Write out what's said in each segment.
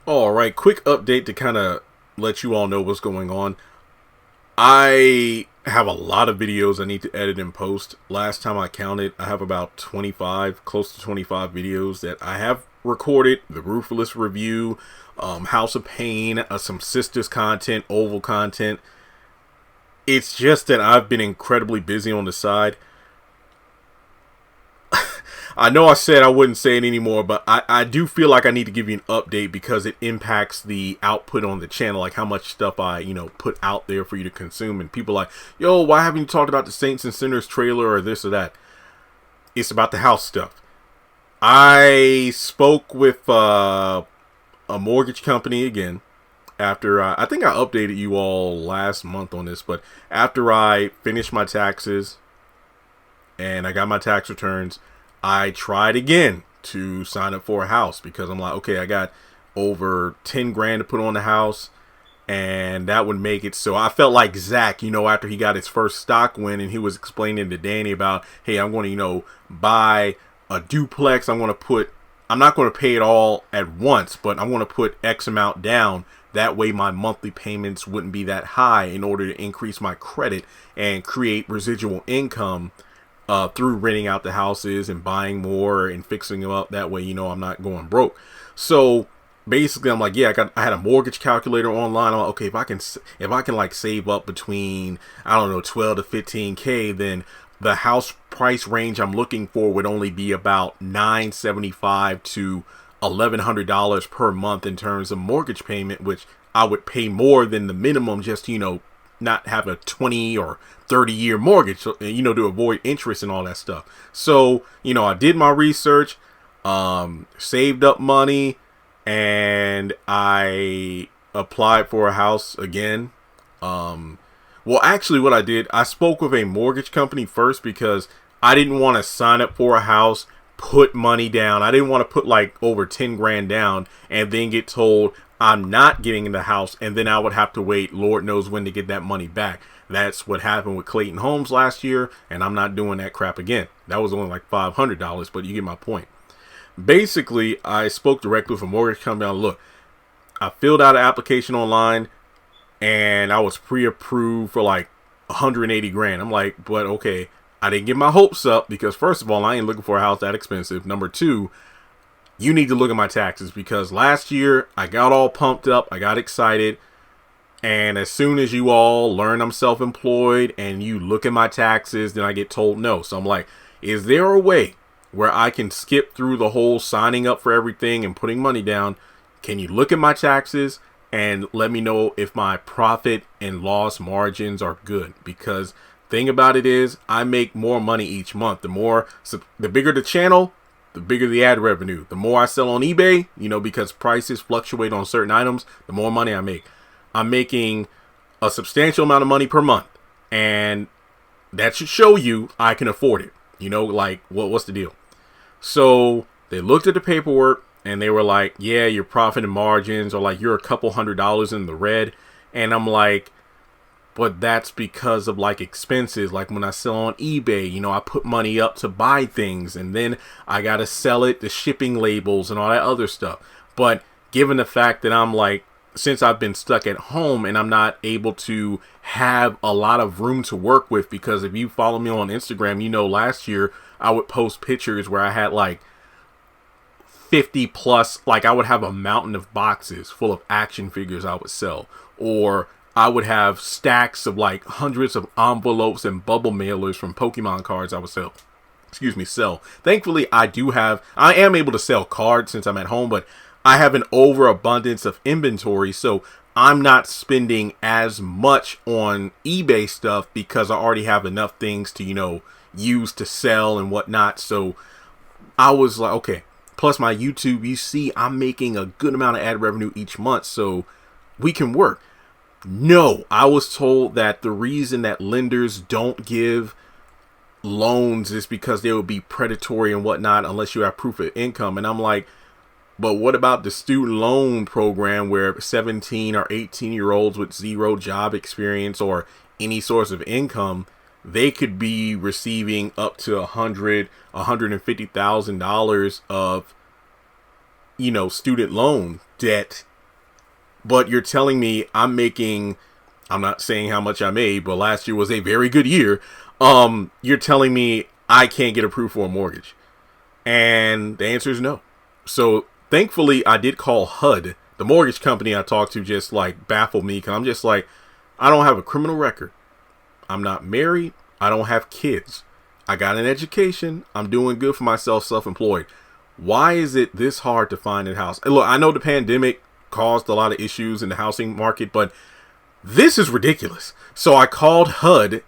All right, quick update to kind of let you all know what's going on. I have a lot of videos I need to edit and post. Last time I counted, I have about 25, close to 25 videos that I have recorded. The Ruthless review, House of Pain, some Sistas content, Oval content. It's just that I've been incredibly busy on the side. I know I said I wouldn't say it anymore, but I do feel like I need to give you an update because it impacts the output on the channel, like how much stuff I, put out there for you to consume. And people are like, yo, why haven't you talked about the Saints and Sinners trailer or this or that? It's about the house stuff. I spoke with a mortgage company again after I think I updated you all last month on this, but after I finished my taxes and I got my tax returns, I tried again to sign up for a house because I'm like, okay, I got over 10 grand to put on the house and that would make it. So I felt like Zach, after he got his first stock win and he was explaining to Danny about, hey, I'm going to, buy a duplex. I'm not going to pay it all at once, but I'm going to put X amount down. That way my monthly payments wouldn't be that high in order to increase my credit and create residual income through renting out the houses and buying more and fixing them up. That way, I'm not going broke. So basically, I'm like, yeah, I had a mortgage calculator online. I'm like, okay, if I can like save up between, I don't know, 12 to 15K, then the house price range I'm looking for would only be about $975 to $1,100 per month in terms of mortgage payment, which I would pay more than the minimum just to, not have a 20 or 30-year mortgage, to avoid interest and all that stuff. So, I did my research, saved up money, and I applied for a house again. Well, actually what I did, I spoke with a mortgage company first because I didn't want to sign up for a house, put money down. I didn't want to put like over 10 grand down and then get told I'm not getting in the house, and then I would have to wait Lord knows when to get that money back. That's what happened with Clayton Homes last year, and I'm not doing that crap again. That was only like $500, but you get my point. Basically, I spoke directly with a mortgage company. Look, I filled out an application online, and I was pre-approved for like 180 grand. I'm like, but okay, I didn't get my hopes up because first of all, I ain't looking for a house that expensive. Number two, you need to look at my taxes because last year I got all pumped up. I got excited. And as soon as you all learn I'm self-employed and you look at my taxes, then I get told no. So I'm like, is there a way where I can skip through the whole signing up for everything and putting money down? Can you look at my taxes and let me know if my profit and loss margins are good? Because thing about it is I make more money each month. The bigger the channel, the bigger the ad revenue. The more I sell on eBay, because prices fluctuate on certain items, the more money I make. I'm making a substantial amount of money per month, and that should show you I can afford it. Like what's the deal? So they looked at the paperwork and they were like, yeah, your profit and margins are like, you're a couple $100s in the red. And I'm like, but that's because of like expenses. Like when I sell on eBay, I put money up to buy things and then I got to sell it, the shipping labels and all that other stuff. But given the fact that I'm like, since I've been stuck at home and I'm not able to have a lot of room to work with, because if you follow me on Instagram, last year I would post pictures where I had like 50 plus, like I would have a mountain of boxes full of action figures I would sell, or I would have stacks of like hundreds of envelopes and bubble mailers from Pokemon cards I would sell. Thankfully, I am able to sell cards since I'm at home, but I have an overabundance of inventory, so I'm not spending as much on eBay stuff because I already have enough things to, use to sell and whatnot. So I was like, okay, plus my YouTube, you see, I'm making a good amount of ad revenue each month, so we can work. No, I was told that the reason that lenders don't give loans is because they would be predatory and whatnot unless you have proof of income. And I'm like, but what about the student loan program where 17 or 18-year-olds with zero job experience or any source of income, they could be receiving up to $150,000 of, student loan debt but you're telling me I'm not saying how much I made, but last year was a very good year. You're telling me I can't get approved for a mortgage. And the answer is no. So thankfully I did call HUD. The mortgage company I talked to just like baffled me, because I'm just like, I don't have a criminal record. I'm not married. I don't have kids. I got an education. I'm doing good for myself, self-employed. Why is it this hard to find a house? And look, I know the pandemic caused a lot of issues in the housing market, but this is ridiculous. So I called HUD,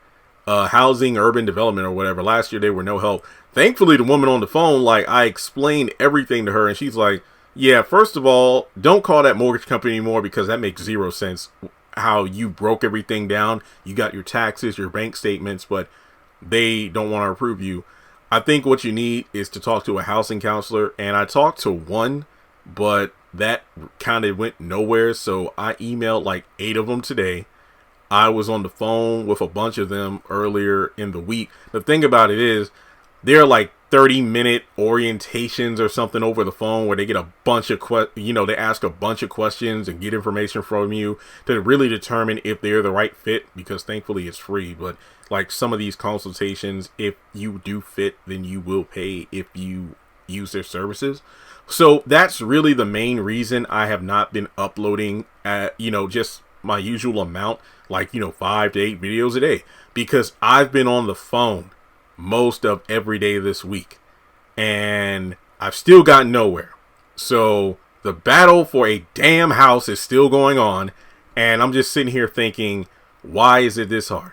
Housing Urban Development or whatever. Last year they were no help. Thankfully, the woman on the phone, like, I explained everything to her, and she's like, yeah, first of all, don't call that mortgage company anymore, because that makes zero sense. How you broke everything down. You got your taxes, your bank statements, but they don't want to approve you. I think what you need is to talk to a housing counselor. And I talked to one, but that kind of went nowhere. So I emailed like 8 of them today. I was on the phone with a bunch of them earlier in the week. The thing about it is, they're like 30-minute orientations or something over the phone, where they get a bunch of they ask a bunch of questions and get information from you to really determine if they're the right fit, because thankfully it's free. But like some of these consultations, if you do fit, then you will pay if you use their services. So that's really the main reason I have not been uploading just my usual amount, like 5 to 8 videos a day, because I've been on the phone most of every day this week, and I've still gotten nowhere. So the battle for a damn house is still going on, and I'm just sitting here thinking, why is it this hard?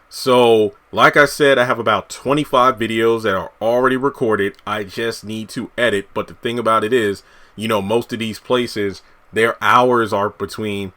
So like I said, I have about 25 videos that are already recorded. I just need to edit. But the thing about it is, most of these places, their hours are between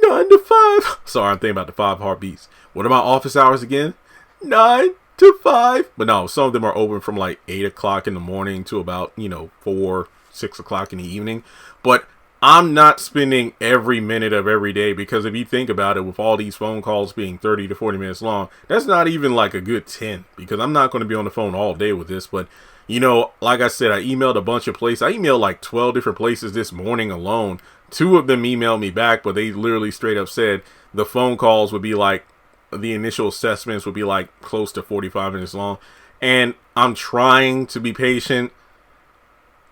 9 to 5. Sorry, I'm thinking about the 5 heartbeats. What are my office hours again? 9 to 5. But no, some of them are open from like 8 o'clock in the morning to about 4, 6 o'clock in the evening. But I'm not spending every minute of every day, because if you think about it, with all these phone calls being 30 to 40 minutes long, that's not even like a good 10, because I'm not going to be on the phone all day with this. But like I said, I emailed a bunch of places. I emailed like 12 different places this morning alone. 2 of them emailed me back, but they literally straight up said the phone calls would be like, the initial assessments would be like close to 45 minutes long. And I'm trying to be patient,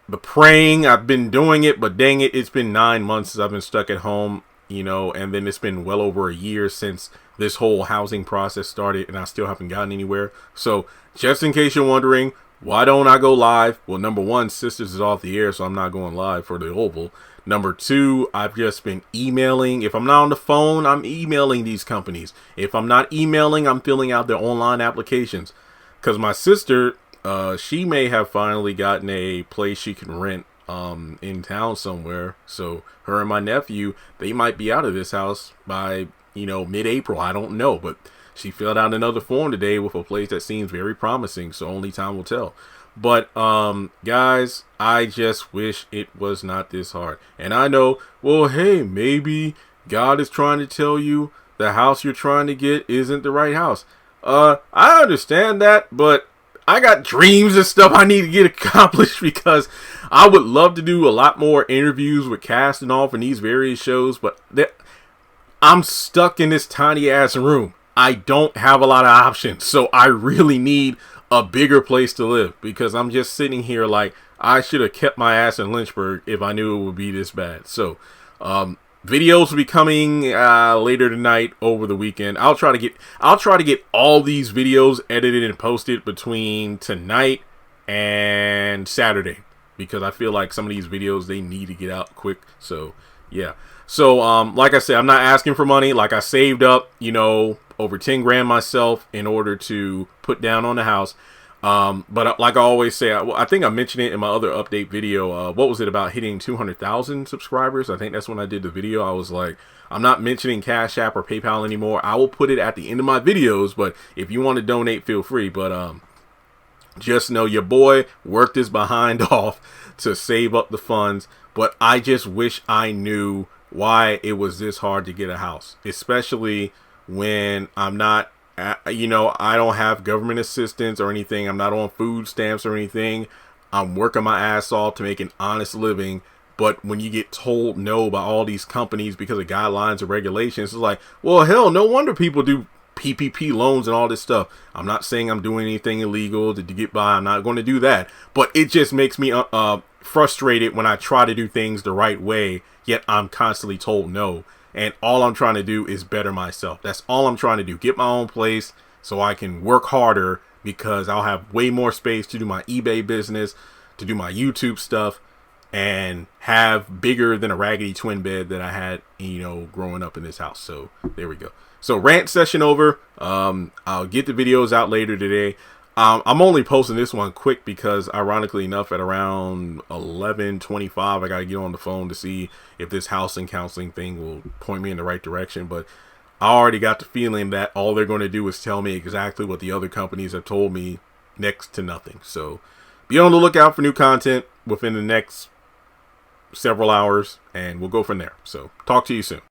but praying. I've been doing it, but dang it, it's been 9 months since I've been stuck at home, and then it's been well over a year since this whole housing process started, and I still haven't gotten anywhere. So just in case you're wondering, why don't I go live? Well, number 1, Sistas is off the air, so I'm not going live for the Oval. Number 2, I've just been emailing. If I'm not on the phone, I'm emailing these companies. If I'm not emailing, I'm filling out their online applications. Because my sister, she may have finally gotten a place she can rent in town somewhere. So her and my nephew, they might be out of this house by, mid-April. I don't know. But she filled out another form today with a place that seems very promising. So only time will tell. But guys, I just wish it was not this hard. And I know, well, hey, maybe God is trying to tell you the house you're trying to get isn't the right house. I understand that, but I got dreams and stuff I need to get accomplished, because I would love to do a lot more interviews with cast and all from these various shows, but I'm stuck in this tiny ass room. I don't have a lot of options, so I really need a bigger place to live, because I'm just sitting here like I should have kept my ass in Lynchburg if I knew it would be this bad. So videos will be coming later tonight, over the weekend. I'll try to get all these videos edited and posted between tonight and Saturday, because I feel like some of these videos, they need to get out quick. So yeah. So like I said, I'm not asking for money. Like, I saved up, over 10 grand myself in order to put down on the house. But like I always say, I think I mentioned it in my other update video. What was it about hitting 200,000 subscribers? I think that's when I did the video. I was like, I'm not mentioning Cash App or PayPal anymore. I will put it at the end of my videos, but if you want to donate, feel free. But just know your boy worked his behind off to save up the funds. But I just wish I knew why it was this hard to get a house, especially when I'm not, I don't have government assistance or anything. I'm not on food stamps or anything. I'm working my ass off to make an honest living, But when you get told no by all these companies because of guidelines or regulations, it's like, well, hell, no wonder people do PPP loans and all this stuff. I'm not saying I'm doing anything illegal to get by. I'm not going to do that. But it just makes me frustrated when I try to do things the right way, yet I'm constantly told no. And all I'm trying to do is better myself. That's all I'm trying to do. Get my own place so I can work harder, because I'll have way more space to do my eBay business, to do my YouTube stuff, and have bigger than a raggedy twin bed that I had, growing up in this house. So there we go. So rant session over. I'll get the videos out later today. I'm only posting this one quick because, ironically enough, at around 11:25, I got to get on the phone to see if this housing counseling thing will point me in the right direction. But I already got the feeling that all they're going to do is tell me exactly what the other companies have told me, next to nothing. So be on the lookout for new content within the next several hours, and we'll go from there. So talk to you soon.